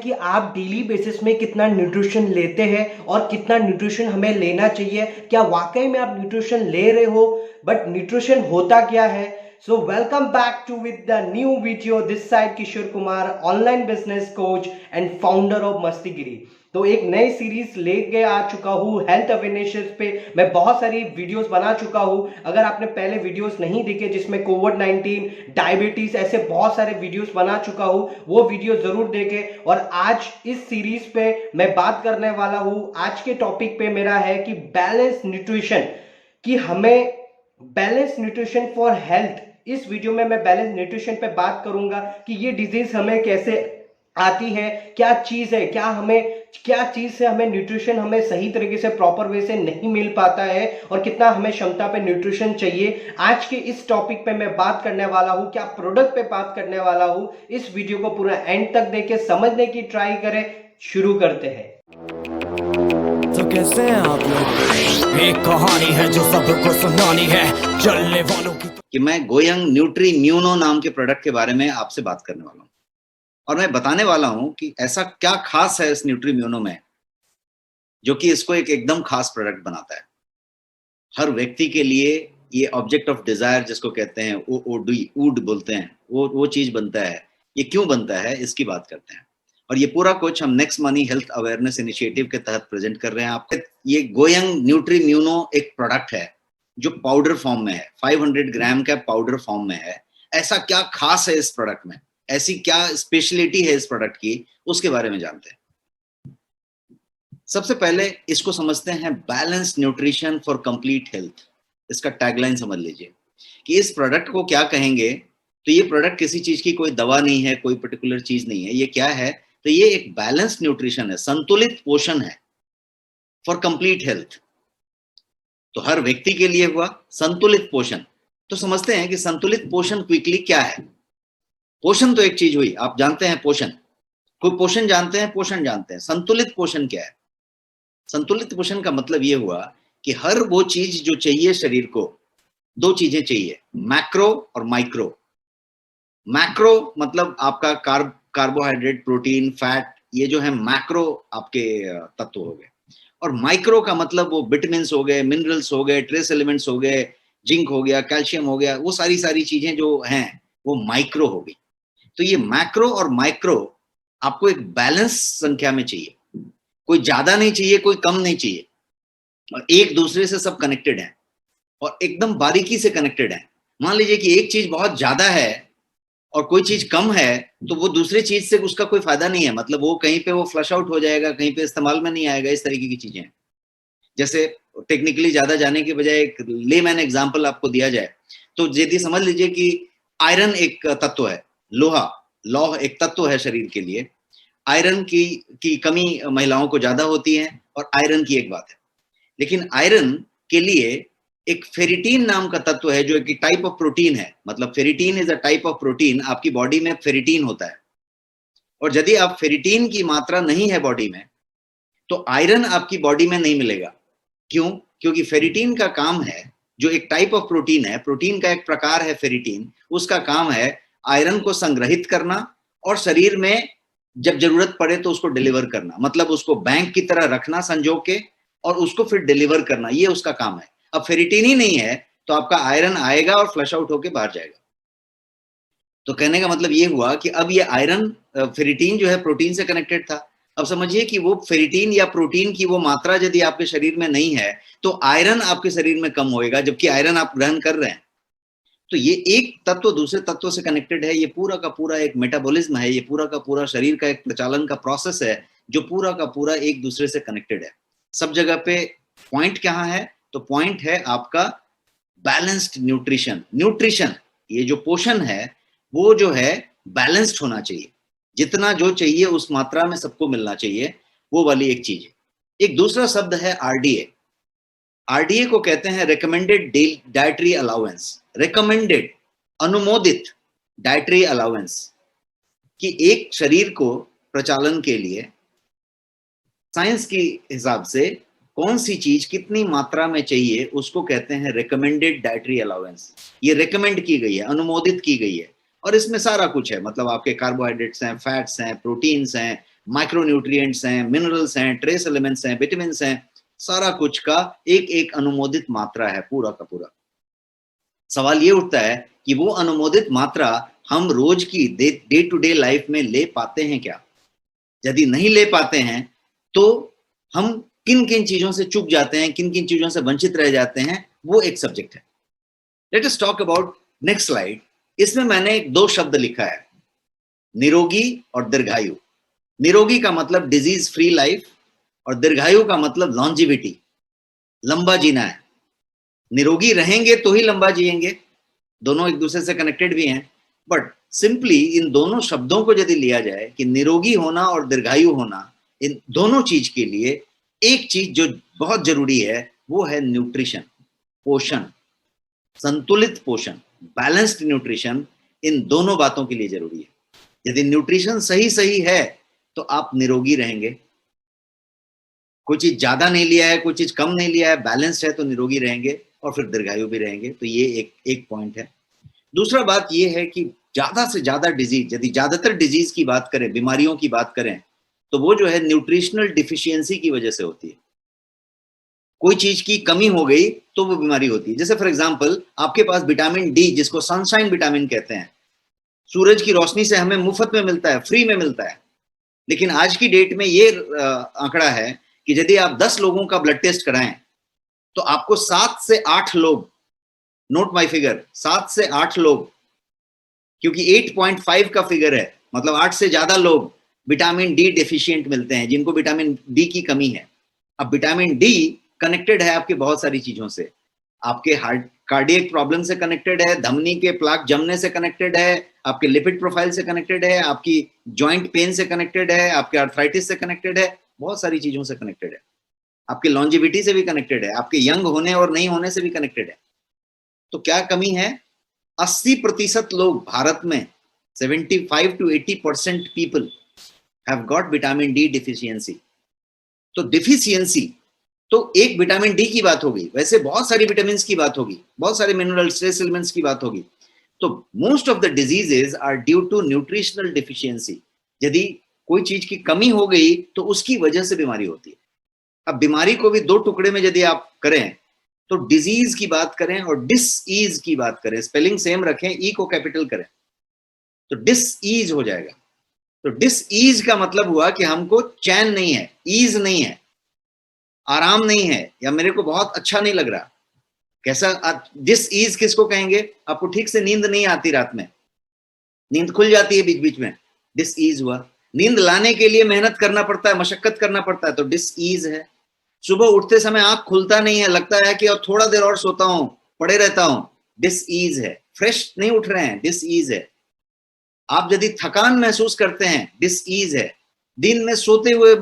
कि आप daily basis में कितना न्यूट्रिशन लेते हैं और कितना न्यूट्रिशन हमें लेना चाहिए। क्या वाकई में आप न्यूट्रिशन ले रहे हो? बट न्यूट्रिशन होता क्या है? So welcome back to with the new video. This side Kishore Kumar, online business coach and founder of Mastigiri. तो एक नई सीरीज लेके आ चुका हूँ हेल्थ अवेयरनेस पे। मैं बहुत सारी वीडियोस बना चुका हूँ। अगर आपने पहले वीडियोस नहीं देखे जिसमें कोविड-19, डायबिटीज, ऐसे बहुत सारे वीडियोस बना चुका हूँ, वो वीडियो जरूर देखें। और आज इस सीरीज पे मैं बात करने वाला हूँ। आज के टॉपिक पे मेरा है कि बैलेंस न्यूट्रिशन, कि हमें बैलेंस न्यूट्रिशन फॉर हेल्थ। इस वीडियो में मैं बैलेंस न्यूट्रिशन पे बात करूंगा कि ये डिजीज हमें कैसे आती है, क्या चीज है, क्या चीज से हमें न्यूट्रिशन हमें सही तरीके से प्रॉपर वे से नहीं मिल पाता है और कितना हमें क्षमता पे न्यूट्रिशन चाहिए। आज के इस टॉपिक पे मैं बात करने वाला हूं, क्या प्रोडक्ट पे बात करने वाला हूं। इस वीडियो को पूरा एंड तक देखे समझने की ट्राई करें। शुरू करते हैं। तो कैसे हैं आप लोग? एक कहानी है जो सबको सुनानी है, चलने वालों की। कि मैं गोयंग न्यूट्री म्यूनो नाम के प्रोडक्ट के बारे में आपसे बात करने वाला हूं और मैं बताने वाला हूं कि ऐसा क्या खास है इस न्यूट्री म्यूनो में जो कि इसको एक एकदम खास प्रोडक्ट बनाता है। हर व्यक्ति के लिए ये ऑब्जेक्ट ऑफ डिजायर जिसको कहते हैं ओओडी ऊड बोलते हैं, वो चीज बनता है। ये क्यों बनता है इसकी बात करते हैं। और ये पूरा कुछ हम next money health awareness initiative के तहत प्रेजेंट कर रहे हैं आपको। ये गोयंग न्यूट्री म्यूनो एक प्रोडक्ट है जो पाउडर फॉर्म में है, 500 ग्राम का पाउडर फॉर्म में है। ऐसा क्या खास है इस प्रोडक्ट में, ऐसी क्या स्पेशलिटी है इस प्रोडक्ट की, उसके बारे में जानते हैं। सबसे पहले इसको समझते हैं, balance nutrition for complete health. इसका टैगलाइन समझ लीजिए कि इस प्रोडक्ट को क्या कहेंगे। तो ये प्रोडक्ट किसी चीज की कोई दवा नहीं है, कोई पर्टिकुलर चीज नहीं है। ये क्या है? तो ये एक बैलेंस न्यूट्रिशन है, संतुलित पोषण है फॉर कंप्लीट हेल्थ। तो हर व्यक्ति के लिए हुआ संतुलित पोषण। तो समझते हैं कि संतुलित पोषण क्विकली क्या है। पोषण तो एक चीज हुई, आप जानते हैं पोषण, कोई पोषण जानते हैं, पोषण जानते हैं। संतुलित पोषण क्या है? संतुलित पोषण का मतलब ये हुआ कि हर वो चीज जो चाहिए शरीर को, दो चीजें चाहिए, मैक्रो और माइक्रो। मैक्रो मतलब आपका कार्बोहाइड्रेट, प्रोटीन, फैट, ये जो है मैक्रो आपके तत्व हो गए। और माइक्रो का मतलब वो विटामिन्स हो गए, मिनरल्स हो गए, ट्रेस एलिमेंट्स हो गए, जिंक हो गया, कैल्शियम हो गया, वो सारी चीजें जो हैं वो माइक्रो हो गई। तो ये मैक्रो और माइक्रो आपको एक बैलेंस संख्या में चाहिए। कोई ज्यादा नहीं चाहिए, कोई कम नहीं चाहिए, और एक दूसरे से सब कनेक्टेड है और एकदम बारीकी से कनेक्टेड है। मान लीजिए कि एक चीज बहुत ज्यादा है और कोई चीज कम है, तो वो दूसरी चीज से उसका कोई फायदा नहीं है। मतलब वो कहीं पे वो फ्लश आउट हो जाएगा, कहीं पे इस्तेमाल में नहीं आएगा। इस तरीके की चीजें, जैसे टेक्निकली ज्यादा जाने के बजाय एक लेमैन एग्जांपल आपको दिया जाए तो यदि समझ लीजिए कि आयरन एक तत्व है, लौह एक तत्व है शरीर के लिए। आयरन की कमी महिलाओं को ज्यादा होती है और आयरन की एक बात है। लेकिन आयरन के लिए एक फेरिटीन नाम का तत्व है जो एक टाइप ऑफ प्रोटीन है। मतलब ferritin is a type of protein. आपकी बॉडी में फेरिटीन होता है, और यदि आप फेरिटीन की मात्रा नहीं है बॉडी में तो आयरन आपकी बॉडी में नहीं मिलेगा। क्यों? क्योंकि फेरिटीन का काम है, जो एक टाइप ऑफ प्रोटीन है, प्रोटीन का एक प्रकार है फेरिटीन, उसका काम है आयरन को संग्रहित करना और शरीर में जब जरूरत पड़े तो उसको डिलीवर करना। मतलब उसको बैंक की तरह रखना संजो के और उसको फिर डिलीवर करना, ये उसका काम है। अब फेरिटीन ही नहीं है तो आपका आयरन आएगा और फ्लश आउट होके बाहर जाएगा। तो कहने का मतलब ये हुआ कि अब ये आयरन, फेरिटीन जो है प्रोटीन से कनेक्टेड था। अब समझिए कि वो फेरिटीन या प्रोटीन की वो मात्रा यदि आपके शरीर में नहीं है तो आयरन आपके शरीर में कम होएगा, जबकि आयरन आप ग्रहण कर रहे हैं। तो ये एक तत्व दूसरे तत्व से कनेक्टेड है। ये पूरा का पूरा एक मेटाबॉलिज्म है, ये पूरा का पूरा शरीर का एक प्रचालन का प्रोसेस है जो पूरा का पूरा एक दूसरे से कनेक्टेड है। सब जगह पे पॉइंट कहाँ है? तो पॉइंट है आपका बैलेंस्ड न्यूट्रिशन। न्यूट्रिशन, ये जो पोषण है वो जो है बैलेंस्ड होना चाहिए। जितना जो चाहिए उस मात्रा में सबको मिलना चाहिए, वो वाली एक चीज है। एक दूसरा शब्द है आरडीए। आरडीए को कहते हैं रिकमेंडेड डाइटरी अलाउंस। रिकमेंडेड, अनुमोदित डाइटरी अलाउंस, कि एक शरीर को प्रचालन के लिए साइंस के हिसाब से कौन सी चीज कितनी मात्रा में चाहिए उसको कहते हैं रिकमेंडेड डाइटरी अलाउंस। ये रिकमेंड की गई है, अनुमोदित की गई है, और इसमें सारा कुछ है। मतलब आपके कार्बोहाइड्रेट्स हैं, फैट्स हैं, प्रोटीन्स हैं, माइक्रोन्यूट्रिएंट्स हैं, मिनरल्स हैं, ट्रेस एलिमेंट्स हैं, विटामिन्स हैं, सारा कुछ का एक एक अनुमोदित मात्रा है पूरा का पूरा। सवाल ये उठता है कि वो अनुमोदित मात्रा हम रोज की डे टू डे लाइफ में ले पाते हैं क्या? यदि नहीं ले पाते हैं तो हम किन किन चीजों से चूक जाते हैं, किन किन चीजों से वंचित रह जाते हैं, वो एक सब्जेक्ट है। Let us talk about next slide. इसमें मैंने दो शब्द लिखा है, निरोगी और दीर्घायु। निरोगी का मतलब डिजीज फ्री लाइफ और दीर्घायु का मतलब लॉन्जिविटी, लंबा जीना है। निरोगी रहेंगे तो ही लंबा जिएंगे, दोनों एक दूसरे से कनेक्टेड भी हैं, बट सिंपली इन दोनों शब्दों को यदि लिया जाए कि निरोगी होना और दीर्घायु होना, इन दोनों चीज के लिए एक चीज जो बहुत जरूरी है वो है न्यूट्रिशन, पोषण, संतुलित पोषण, बैलेंस्ड न्यूट्रिशन। इन दोनों बातों के लिए जरूरी है। यदि न्यूट्रिशन सही सही है तो आप निरोगी रहेंगे। कोई चीज ज्यादा नहीं लिया है, कोई चीज कम नहीं लिया है, बैलेंस्ड है तो निरोगी रहेंगे और फिर दीर्घायु भी रहेंगे। तो ये एक पॉइंट है। दूसरा बात ये है कि ज्यादा से ज्यादा डिजीज, यदि ज्यादातर डिजीज की बात करें, बीमारियों की बात करें, तो वो जो है न्यूट्रिशनल डिफिशियंसी की वजह से होती है। कोई चीज की कमी हो गई तो वो बीमारी होती है। जैसे फॉर एग्जांपल आपके पास विटामिन डी, जिसको सनशाइन विटामिन कहते हैं, सूरज की रोशनी से हमें मुफ्त में मिलता है, फ्री में मिलता है। लेकिन आज की डेट में ये आंकड़ा है कि यदि आप 10 लोगों का ब्लड टेस्ट कराएं तो आपको 7 से 8 लोग, नोट माय फिगर, 7 से 8 लोग, क्योंकि 8.5 का फिगर है, मतलब 8 से ज्यादा लोग विटामिन डी डेफिशिएंट मिलते हैं, जिनको विटामिन डी की कमी है। अब विटामिन डी कनेक्टेड है आपके बहुत सारी चीजों से, आपके हार्ट कार्डियक प्रॉब्लम से कनेक्टेड है, धमनी के प्लाक जमने से कनेक्टेड है, आपके लिपिड प्रोफाइल से कनेक्टेड है, आपकी जॉइंट पेन से कनेक्टेड है, आपके आर्थराइटिस से कनेक्टेड है, बहुत सारी चीजों से कनेक्टेड है, आपके लॉन्जिविटी से भी कनेक्टेड है, आपके यंग होने और नहीं होने से भी कनेक्टेड है। तो क्या कमी है? 80% लोग भारत में, 75 to 80% people have got vitamin D deficiency. तो डिफिशियंसी तो एक विटामिन डी की बात होगी, वैसे बहुत सारी विटामिन की बात होगी, बहुत सारे मिनरल्स, ट्रेस एलिमेंट्स की बात होगी। तो most of the diseases are due to nutritional deficiency. यदि कोई चीज की कमी हो गई तो उसकी वजह से बीमारी होती है। अब बीमारी को भी दो टुकड़े में यदि आप करें तो डिजीज की बात करें और डिसईज की बात करें, स्पेलिंग सेम रखें, ई को कैपिटल करें तो डिसईज हो जाएगा। तो डिसईज का मतलब हुआ कि हमको चैन नहीं है, ईज नहीं है, आराम नहीं है, या मेरे को बहुत अच्छा नहीं लग रहा। कैसा डिसईज किसको कहेंगे? आपको ठीक से नींद नहीं आती, रात में नींद खुल जाती है बीच बीच में, डिसईज हुआ। नींद लाने के लिए मेहनत करना पड़ता है, मशक्कत करना पड़ता है, तो डिसईज है। सुबह उठते समय आंख खुलता नहीं है, लगता है कि और थोड़ा देर और सोता हूं, पड़े रहता हूं, डिसईज है। फ्रेश नहीं उठ रहे हैं, डिसईज है। आप यदि थकान महसूस करते हैं, डिसईज है। दिन में सोते हुए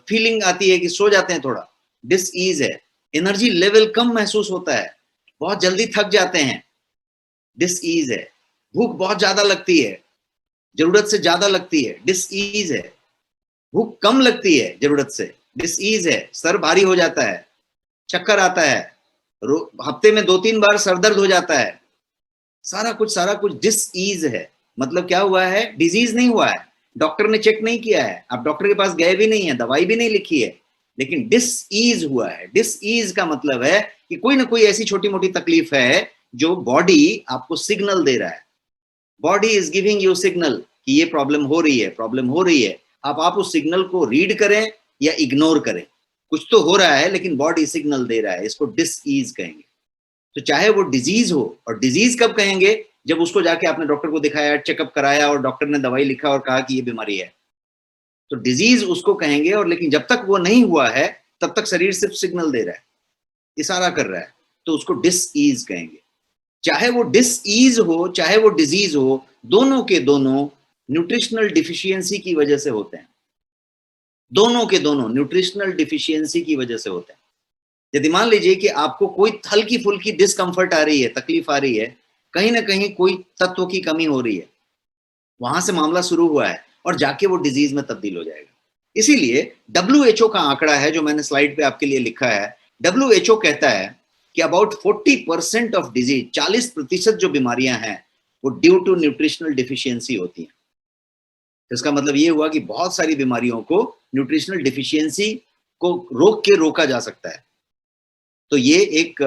फीलिंग आती है कि सो जाते हैं थोड़ा, डिसईज है। एनर्जी लेवल कम महसूस होता है, बहुत जल्दी थक जाते हैं, डिसईज है। भूख बहुत ज्यादा लगती है, जरूरत से ज्यादा लगती है, डिसईज है। भूख कम लगती है जरूरत से, डिसईज है। सर भारी हो जाता है, चक्कर आता है, हफ्ते में 2-3 बार सरदर्द हो जाता है, सारा कुछ डिसईज है। मतलब क्या हुआ है? डिजीज नहीं हुआ है, डॉक्टर ने चेक नहीं किया है, आप डॉक्टर के पास गए भी नहीं है, दवाई भी नहीं लिखी है, लेकिन डिसईज हुआ है। डिसईज का मतलब है कि कोई ना कोई ऐसी छोटी मोटी तकलीफ है जो बॉडी आपको सिग्नल दे रहा है। Body is giving you signal कि ये प्रॉब्लम हो रही है, प्रॉब्लम हो रही है। अब आप उस सिग्नल को रीड करें या इग्नोर करें, कुछ तो हो रहा है, लेकिन बॉडी सिग्नल दे रहा है, इसको डिसईज कहेंगे। तो चाहे वो डिजीज हो, और डिजीज कब कहेंगे? जब उसको जाके आपने डॉक्टर को दिखाया, चेकअप कराया और डॉक्टर ने दवाई लिखा और कहा कि ये बीमारी है, तो डिजीज उसको कहेंगे। और लेकिन जब तक वो नहीं हुआ है तब तक शरीर सिर्फ सिग्नल दे रहा है, इशारा कर रहा है, तो उसको डिसईज कहेंगे। चाहे वो डिसईज हो चाहे वो डिजीज हो, दोनों के दोनों न्यूट्रिशनल डिफिशियंसी की वजह से होते हैं। दोनों के दोनों न्यूट्रिशनल डिफिशियंसी की वजह से होते हैं। यदि मान लीजिए कि आपको कोई हल्की फुल्की डिस्कंफर्ट आ रही है, तकलीफ आ रही है, कहीं ना कहीं कोई तत्व की कमी हो रही है, वहां से मामला शुरू हुआ है और जाके वो डिजीज में तब्दील हो जाएगा। इसीलिए WHO का आंकड़ा है जो मैंने स्लाइड पे आपके लिए लिखा है। WHO कहता है कि अबाउट 40% ऑफ डिजीज, 40% जो बीमारियां हैं वो ड्यू टू न्यूट्रिशनल डिफिशियंसी होती हैं। इसका मतलब ये हुआ कि बहुत सारी बीमारियों को न्यूट्रिशनल डिफिशियंसी को रोक के रोका जा सकता है। तो ये एक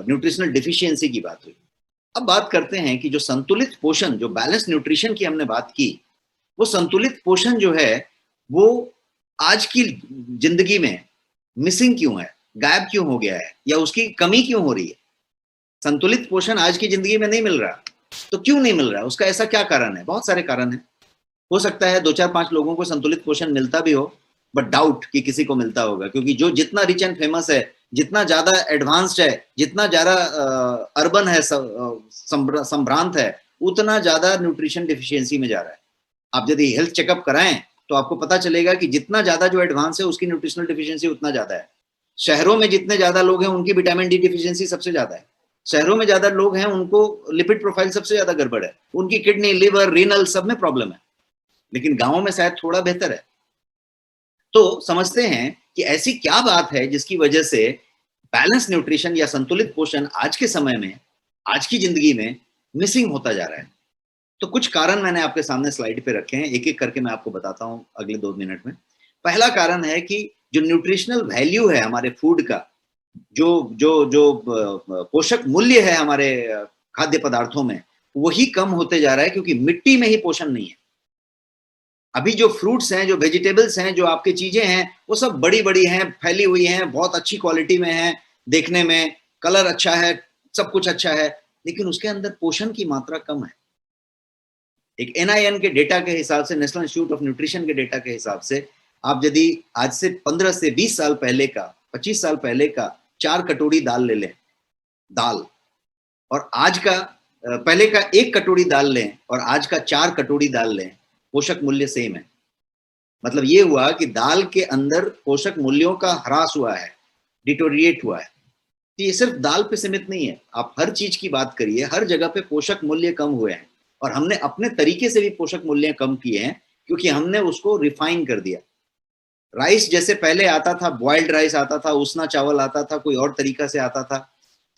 न्यूट्रिशनल डिफिशियंसी की बात हुई। अब बात करते हैं कि जो संतुलित पोषण, जो बैलेंस न्यूट्रिशन की हमने बात की, वो संतुलित पोषण जो है वो आज की जिंदगी में मिसिंग क्यों है, गायब क्यों हो गया है, या उसकी कमी क्यों हो रही है? संतुलित पोषण आज की जिंदगी में नहीं मिल रहा, तो क्यों नहीं मिल रहा? उसका ऐसा क्या कारण है? बहुत सारे कारण हैं। हो सकता है 2 4 5 लोगों को संतुलित पोषण मिलता भी हो, बट डाउट कि किसी को मिलता होगा, क्योंकि जो जितना रिच एंड फेमस है, जितना ज्यादा एडवांस्ड है, जितना ज्यादा अर्बन है, संभ्रांत है, उतना ज्यादा न्यूट्रिशन डिफिशियंसी में जा रहा है। आप यदि हेल्थ चेकअप कराएं तो आपको पता चलेगा कि जितना ज्यादा जो एडवांस है उसकी न्यूट्रिशनल डिफिशियंसी उतना ज्यादा है। शहरों में जितने ज्यादा लोग हैं उनकी विटामिन डी डिफिशियंसी सबसे ज्यादा है। शहरों में ज्यादा लोग हैं उनको लिपिड प्रोफाइल सबसे ज्यादा गड़बड़ है, उनकी किडनी, लिवर, रीनल सब में प्रॉब्लम है। लेकिन गांवों में शायद थोड़ा बेहतर है। तो समझते हैं कि ऐसी क्या बात है जिसकी वजह से बैलेंस न्यूट्रिशन या संतुलित पोषण आज के समय में, आज की जिंदगी में मिसिंग होता जा रहा है। तो कुछ कारण मैंने आपके सामने स्लाइड पे रखे हैं, एक एक करके मैं आपको बताता हूं अगले 2 मिनट में। पहला कारण है कि जो न्यूट्रिशनल वैल्यू है हमारे फूड का, जो जो जो पोषक मूल्य है हमारे खाद्य पदार्थों में, वही कम होते जा रहा है, क्योंकि मिट्टी में ही पोषण नहीं है। अभी जो फ्रूट्स हैं, जो वेजिटेबल्स हैं, जो आपकी चीजें हैं, वो सब बड़ी बड़ी हैं, फैली हुई हैं, बहुत अच्छी क्वालिटी में हैं, देखने में कलर अच्छा है, सब कुछ अच्छा है, लेकिन उसके अंदर पोषण की मात्रा कम है। एक NIN के डेटा के हिसाब से, नेशनल इंस्टीट्यूट ऑफ न्यूट्रिशन के डेटा के हिसाब से, आप यदि आज से 15 से 20 साल पहले का, 25 साल पहले का 4 कटोरी दाल ले लें, दाल, और आज का पहले का 1 कटोरी दाल लें और आज का 4 कटोरी दाल लें, पोषक मूल्य सेम है। मतलब ये हुआ कि दाल के अंदर पोषक मूल्यों का ह्रास हुआ है, डिटोरिएट हुआ है। तो ये सिर्फ दाल पे सीमित नहीं है, आप हर चीज की बात करिए, हर जगह पे पोषक मूल्य कम हुए हैं, और हमने अपने तरीके से भी पोषक मूल्य कम किए हैं, क्योंकि हमने उसको रिफाइन कर दिया। राइस जैसे पहले आता था, बॉइल्ड राइस आता था, उसना चावल आता था, कोई और तरीका से आता था,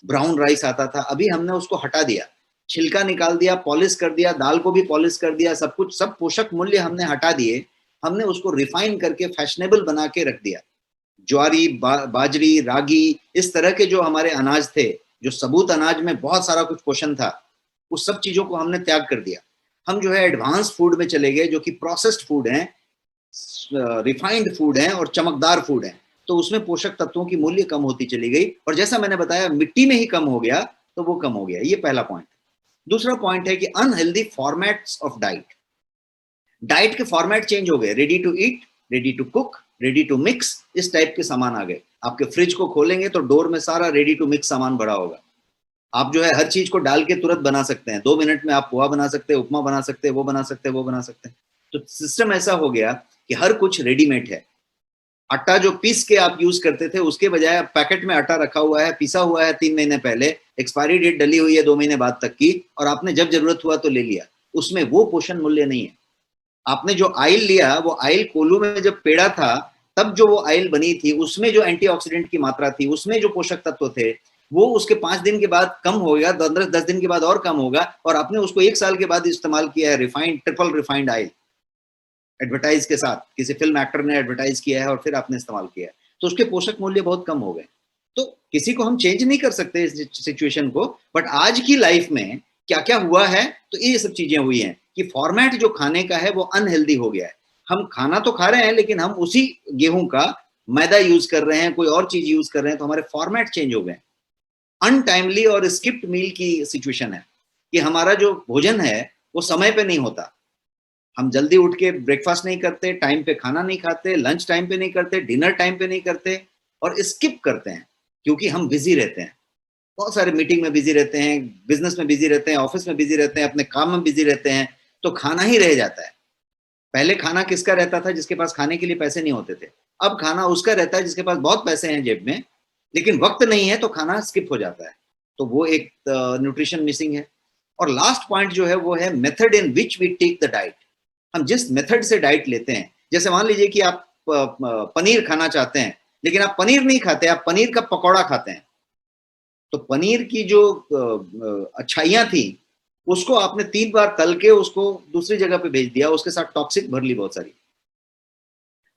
ब्राउन राइस आता था, अभी हमने उसको हटा दिया, छिलका निकाल दिया, पॉलिश कर दिया, दाल को भी पॉलिश कर दिया, सब कुछ, सब पोषक मूल्य हमने हटा दिए, हमने उसको रिफाइन करके फैशनेबल बना के रख दिया। ज्वारी, बाजरी, रागी, इस तरह के जो हमारे अनाज थे, जो सबूत अनाज में बहुत सारा कुछ पोषण था, उस सब चीजों को हमने त्याग कर दिया। हम जो है एडवांस फूड में चले गए, जो कि प्रोसेस्ड फूड है, रिफाइंड फूड है और चमकदार फूड है। तो उसमें पोषक तत्वों की मूल्य कम होती चली गई, और जैसा मैंने बताया मिट्टी में ही कम हो गया, तो वो कम हो गया। ये पहला पॉइंट। दूसरा पॉइंट है कि unhealthy formats of diet. Diet के फॉर्मेट चेंज हो गए, ready to eat, ready to cook, ready to mix, इस टाइप के सामान आ गए। आपके फ्रिज को खोलेंगे तो डोर में सारा रेडी टू मिक्स सामान भरा होगा। आप जो है हर चीज को डाल के तुरंत बना सकते हैं, 2 मिनट में आप पोहा बना सकते हैं, उपमा बना सकते हैं, वो बना सकते हैं, वो बना सकते हैं। तो सिस्टम ऐसा हो गया कि हर कुछ रेडीमेड है। आटा जो पीस के आप यूज करते थे, उसके बजाय पैकेट में आटा रखा हुआ है, पीसा हुआ है 3 महीने पहले, एक्सपायरी डेट डली हुई है 2 महीने बाद तक की, और आपने जब जरूरत हुआ तो ले लिया। उसमें वो पोषण मूल्य नहीं है। आपने जो आयल लिया, वो आयल कोल्हू में जब पेड़ा था, तब जो वो आयल बनी थी, उसमें जो एंटीऑक्सीडेंट की मात्रा थी, उसमें जो पोषक तत्व थे, वो उसके 5 दिन के बाद कम हो गया, 10 दिन के बाद और कम होगा, और आपने उसको 1 साल के बाद इस्तेमाल किया है refined, triple refined oil, advertise के साथ, किसी फिल्म एक्टर ने एडवर्टाइज किया है और फिर आपने इस्तेमाल किया है, तो उसके पोषक मूल्य बहुत कम हो गए। तो किसी को हम चेंज नहीं कर सकते इस सिचुएशन को, बट आज की लाइफ में क्या क्या हुआ है, तो ये सब चीजें हुई हैं कि फॉर्मेट जो खाने का है वो अनहेल्दी हो गया है। हम खाना तो खा रहे हैं, लेकिन हम उसी गेहूं का मैदा यूज कर रहे हैं, कोई और चीज यूज कर रहे हैं, तो हमारे फॉर्मेट चेंज हो गए। अनटाइमली और स्किप्ड मील की सिचुएशन है कि हमारा जो भोजन है वो समय पे नहीं होता। हम जल्दी उठ के ब्रेकफास्ट नहीं करते, टाइम पे खाना नहीं खाते, लंच टाइम पे नहीं करते, डिनर टाइम पे नहीं करते, और स्किप करते हैं क्योंकि हम बिजी रहते हैं। बहुत सारे मीटिंग में बिजी रहते हैं, बिजनेस में बिजी रहते हैं, ऑफिस में बिजी रहते हैं, अपने काम में बिजी रहते हैं, तो खाना ही रह जाता है। पहले खाना किसका रहता था? जिसके पास खाने के लिए पैसे नहीं होते थे। अब खाना उसका रहता है जिसके पास बहुत पैसे हैं जेब में, लेकिन वक्त नहीं है, तो खाना स्किप हो जाता है। तो वो एक न्यूट्रिशन मिसिंग है। और लास्ट पॉइंट जो है वो है method in which we take the diet. हम जिस मेथड से डाइट लेते हैं, जैसे मान लीजिए कि आप पनीर खाना चाहते हैं, लेकिन आप पनीर नहीं खाते, आप पनीर का पकौड़ा खाते हैं, तो पनीर की जो अच्छाइयां थी उसको आपने 3 बार तल के उसको दूसरी जगह पे भेज दिया, उसके साथ टॉक्सिक भर ली बहुत सारी।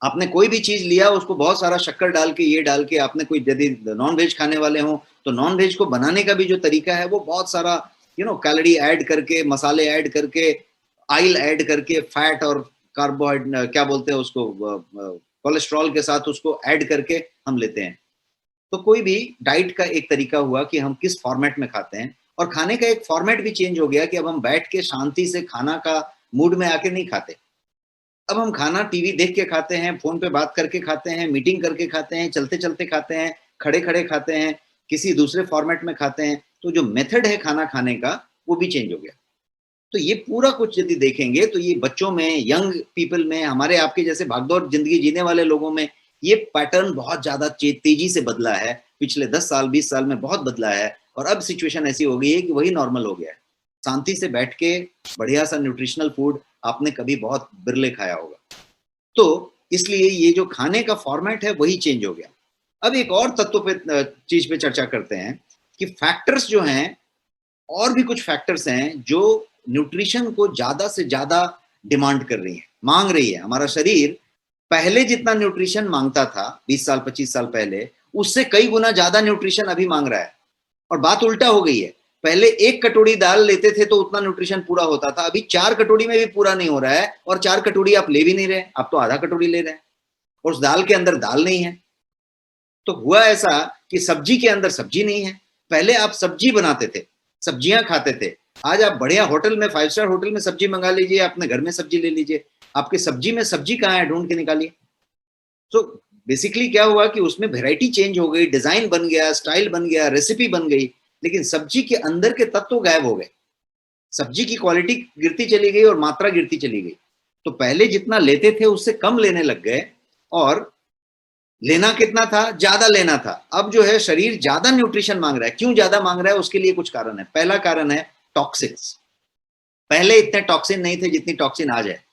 आपने कोई भी चीज लिया, उसको बहुत सारा शक्कर डाल के, ये डाल के, आपने कोई यदि नॉन वेज खाने वाले हो तो नॉन वेज को बनाने का भी जो तरीका है वो बहुत सारा कैलोरी ऐड करके, मसाले ऐड करके, ऑयल ऐड करके, फैट और कार्बोहाइड्रेट क्या बोलते हैं उसको, कोलेस्ट्रॉल के साथ उसको ऐड करके हम लेते हैं। तो कोई भी डाइट का एक तरीका हुआ कि हम किस फॉर्मेट में खाते हैं, और खाने का एक फॉर्मेट भी चेंज हो गया कि अब हम बैठ के शांति से खाना का मूड में आके नहीं खाते। अब हम खाना टीवी देख के खाते हैं, फोन पे बात करके खाते हैं, मीटिंग करके खाते हैं, चलते चलते खाते हैं, खड़े खड़े खाते हैं, किसी दूसरे फॉर्मेट में खाते हैं। तो जो मेथड है खाना खाने का वो भी चेंज हो गया। तो ये पूरा कुछ यदि देखेंगे तो ये बच्चों में, यंग पीपल में, हमारे आपके जैसे भागदौड़ जिंदगी जीने वाले लोगों में ये पैटर्न बहुत ज्यादा तेजी से बदला है। पिछले 10 साल 20 साल में बहुत बदला है, और अब सिचुएशन ऐसी हो गई है कि वही नॉर्मल हो गया है। शांति से बैठ के बढ़िया सा न्यूट्रिशनल फूड आपने कभी बहुत बिरले खाया होगा। तो इसलिए ये जो खाने का फॉर्मेट है वही चेंज हो गया। अब एक और तत्व पे, चीज पे चर्चा करते हैं कि फैक्टर्स जो हैं, और भी कुछ फैक्टर्स हैं जो न्यूट्रिशन को ज्यादा से ज्यादा डिमांड कर रही है, मांग रही है। हमारा शरीर पहले जितना न्यूट्रिशन मांगता था 20 साल 25 साल पहले, उससे कई गुना ज्यादा न्यूट्रिशन अभी मांग रहा है। और बात उल्टा हो गई है, पहले 1 कटोरी दाल लेते थे तो उतना न्यूट्रिशन पूरा होता था, अभी 4 कटोरी में भी पूरा नहीं हो रहा है, और 4 कटोरी आप ले भी नहीं रहे, आप तो आधा कटोरी ले रहे हैं, और उस दाल के अंदर दाल नहीं है। तो हुआ ऐसा कि सब्जी के अंदर सब्जी नहीं है। पहले आप सब्जी बनाते थे, सब्जियां खाते थे, आज आप बढ़िया होटल में, 5 स्टार होटल में सब्जी मंगा लीजिए, अपने घर में सब्जी ले लीजिए, आपके सब्जी में सब्जी कहाँ है, ढूंढ के निकालिए। तो बेसिकली क्या हुआ कि उसमें वैरायटी चेंज हो गई, डिजाइन बन गया, स्टाइल बन गया, रेसिपी बन गई, लेकिन सब्जी के अंदर के तत्व गायब हो गए। सब्जी की क्वालिटी गिरती चली गई और मात्रा गिरती चली गई। तो पहले जितना लेते थे उससे कम लेने लग गए, और लेना कितना था, ज्यादा लेना था। अब जो है शरीर ज्यादा न्यूट्रिशन मांग रहा है। क्यों ज्यादा मांग रहा है, उसके लिए कुछ कारण है। पहला कारण है टॉक्सिन्स। पहले इतने टॉक्सिन नहीं थे जितनी टॉक्सिन आज है।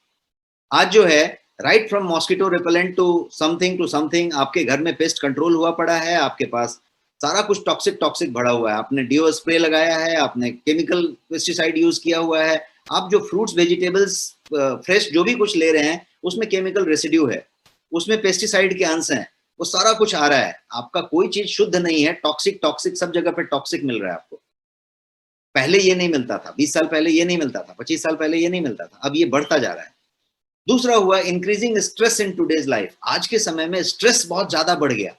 आज जो है right from mosquito repellent to something, आपके घर में पेस्ट कंट्रोल हुआ पड़ा है, आपके पास सारा कुछ टॉक्सिक भरा हुआ है। आपने डीओ स्प्रे लगाया है, आपने केमिकल पेस्टिसाइड यूज किया हुआ है, आप जो फ्रूट्स वेजिटेबल्स फ्रेश जो भी कुछ ले रहे हैं उसमें केमिकल रेसिड्यू है, उसमें पेस्टिसाइड के अंश हैं, वो सारा कुछ आ रहा है। आपका कोई चीज शुद्ध नहीं है, टॉक्सिक सब जगह पे टॉक्सिक मिल रहा है आपको। पहले ये नहीं मिलता था, 20 साल पहले ये नहीं मिलता था, 25 साल पहले ये नहीं मिलता था, अब ये बढ़ता जा रहा है। दूसरा हुआ increasing stress in today's life. आज के समय में स्ट्रेस बहुत ज्यादा बढ़ गया।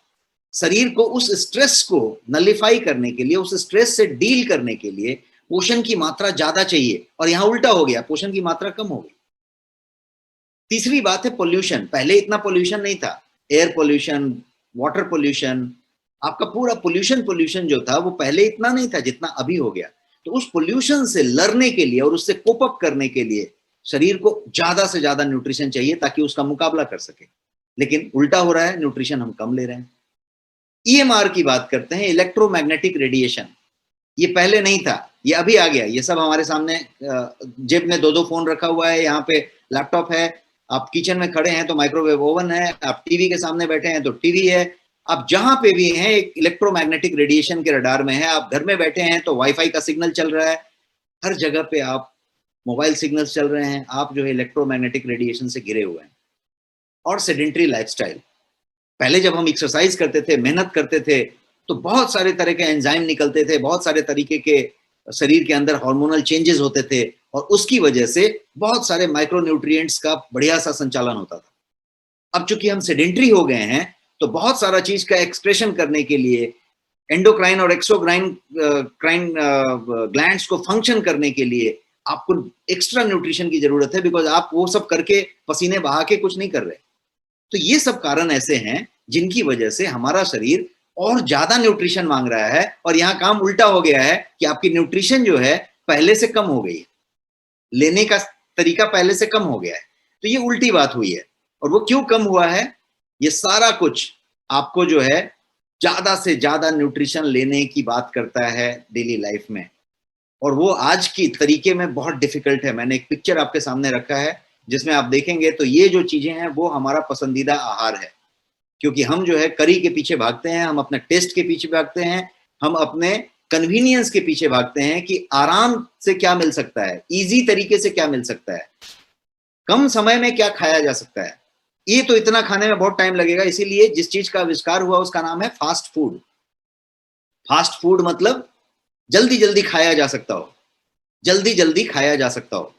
शरीर को उस स्ट्रेस को नलिफाई करने के लिए, उस स्ट्रेस से डील करने के लिए पोषण की मात्रा ज्यादा चाहिए, और यहां उल्टा हो गया, पोषण की मात्रा कम हो गई। तीसरी बात है पोल्यूशन। पहले इतना पोल्यूशन नहीं था, एयर पोल्यूशन, वाटर पोल्यूशन, आपका पूरा पोल्यूशन जो था वो पहले इतना नहीं था जितना अभी हो गया। तो उस पोल्यूशन से लड़ने के लिए और उससे कोप अप करने के लिए शरीर को ज्यादा से ज्यादा न्यूट्रिशन चाहिए ताकि उसका मुकाबला कर सके। लेकिन उल्टा हो रहा है, न्यूट्रिशन हम कम ले रहे हैं। ईएमआर की बात करते हैं, इलेक्ट्रोमैग्नेटिक रेडिएशन। ये पहले नहीं था, ये अभी आ गया। ये सब हमारे सामने, जेब में 2-2 फोन रखा हुआ है, यहाँ पे लैपटॉप है, आप किचन में खड़े हैं तो माइक्रोवेव ओवन है, आप टीवी के सामने बैठे हैं तो टीवी है, आप जहां पे भी हैं एक इलेक्ट्रोमैग्नेटिक रेडिएशन के रडार में है। आप घर में बैठे हैं तो वाईफाई का सिग्नल चल रहा है, हर जगह पे आप मोबाइल सिग्नल्स चल रहे हैं, आप जो है इलेक्ट्रोमैग्नेटिक रेडिएशन से घिरे हुए हैं। और सेडेंट्री लाइफस्टाइल। पहले जब हम एक्सरसाइज करते थे, मेहनत करते थे, तो बहुत सारे तरह के एंजाइम निकलते थे, बहुत सारे तरीके के शरीर के अंदर हार्मोनल चेंजेस होते थे, और उसकी वजह से बहुत सारे माइक्रोन्यूट्रिएंट्स का बढ़िया सा संचालन होता था। अब चूंकि हम सेडेंट्री हो गए हैं तो बहुत सारा चीज का एक्सप्रेशन करने के लिए, एंडोक्राइन और एक्सोक्राइन ग्लैंड्स को फंक्शन करने के लिए आपको एक्स्ट्रा न्यूट्रिशन की जरूरत है, बिकॉज आप वो सब करके पसीने बहा के कुछ नहीं कर रहे। तो ये सब कारण ऐसे हैं जिनकी वजह से हमारा शरीर और ज्यादा न्यूट्रिशन मांग रहा है, और यहाँ काम उल्टा हो गया है कि आपकी न्यूट्रिशन जो है पहले से कम हो गई है, लेने का तरीका पहले से कम हो गया है। तो ये उल्टी बात हुई है। और वो क्यों कम हुआ है, ये सारा कुछ आपको जो है ज्यादा से ज्यादा न्यूट्रिशन लेने की बात करता है डेली लाइफ में, और वो आज की तरीके में बहुत डिफिकल्ट है। मैंने एक पिक्चर आपके सामने रखा है जिसमें आप देखेंगे तो ये जो चीजें हैं वो हमारा पसंदीदा आहार है, क्योंकि हम जो है करी के पीछे भागते हैं, हम अपने टेस्ट के पीछे भागते हैं, हम अपने कन्वीनियंस के पीछे भागते हैं कि आराम से क्या मिल सकता है, इजी तरीके से क्या मिल सकता है, कम समय में क्या खाया जा सकता है, ये तो इतना खाने में बहुत टाइम लगेगा। इसीलिए जिस चीज का आविष्कार हुआ उसका नाम है फास्ट फूड। फास्ट फूड मतलब जल्दी जल्दी खाया जा सकता हो, जल्दी जल्दी खाया जा सकता हो।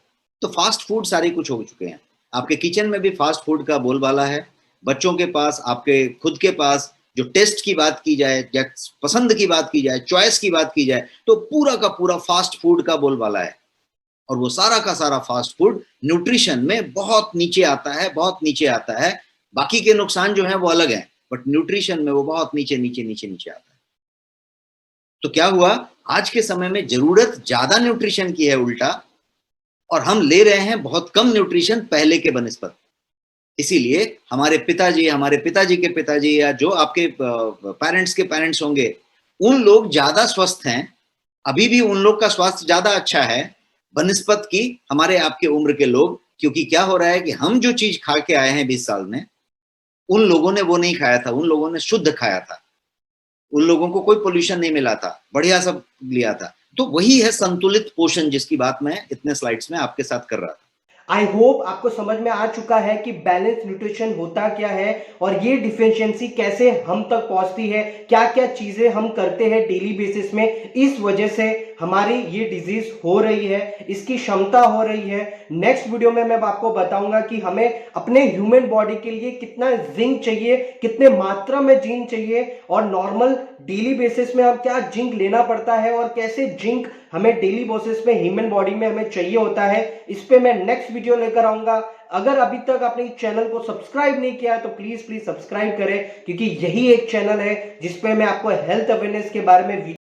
तो फास्ट फूड सारे कुछ हो चुके हैं। आपके किचन में भी फास्ट फूड का बोलबाला है, बच्चों के पास, आपके खुद के पास। जो टेस्ट की बात की जाए या पसंद की बात की जाए, चॉइस की बात की जाए, तो पूरा का पूरा फास्ट फूड का बोलबाला है। और वो सारा का सारा फास्ट फूड न्यूट्रिशन में बहुत नीचे आता है, बहुत नीचे आता है। बाकी के नुकसान जो हैं वो अलग हैं, बट न्यूट्रिशन में वो बहुत नीचे नीचे नीचे नीचे आता है। तो क्या हुआ, आज के समय में जरूरत ज्यादा न्यूट्रिशन की है उल्टा, और हम ले रहे हैं बहुत कम न्यूट्रिशन पहले के बनिस्बत। इसीलिए हमारे पिताजी के पिताजी या जो आपके पेरेंट्स के पेरेंट्स होंगे, उन लोग ज्यादा स्वस्थ हैं, अभी भी उन लोग का स्वास्थ्य ज्यादा अच्छा है बनिस्बत की हमारे आपके उम्र के लोग। क्योंकि क्या हो रहा है कि हम जो चीज खा के आए हैं 20 साल में, उन लोगों ने वो नहीं खाया था, उन लोगों ने शुद्ध खाया था, उन लोगों को कोई पोल्यूशन नहीं मिला था, बढ़िया सब लिया था। तो वही है संतुलित पोषण जिसकी बात मैं इतने स्लाइड्स में आपके साथ कर रहा था। आई होप आपको समझ में आ चुका है कि बैलेंस न्यूट्रिशन होता क्या है और ये डिफिशियंसी कैसे हम तक पहुंचती है, क्या क्या चीजें हम करते हैं डेली बेसिस में, इस वजह से हमारी ये डिजीज हो रही है, इसकी क्षमता हो रही है। नेक्स्ट वीडियो में मैं आपको बताऊंगा कि हमें अपने ह्यूमन बॉडी के लिए कितना जिंक चाहिए, कितने मात्रा में जिंक चाहिए, और नॉर्मल डेली बेसिस में हम क्या जिंक लेना पड़ता है और कैसे जिंक हमें डेली बेसिस में ह्यूमन बॉडी में हमें चाहिए होता है। इस पे मैं नेक्स्ट वीडियो लेकर आऊंगा। अगर अभी तक आपने इस चैनल को सब्सक्राइब नहीं किया है तो प्लीज सब्सक्राइब करें, क्योंकि यही एक चैनल है जिसपे मैं आपको हेल्थ अवेयरनेस के बारे में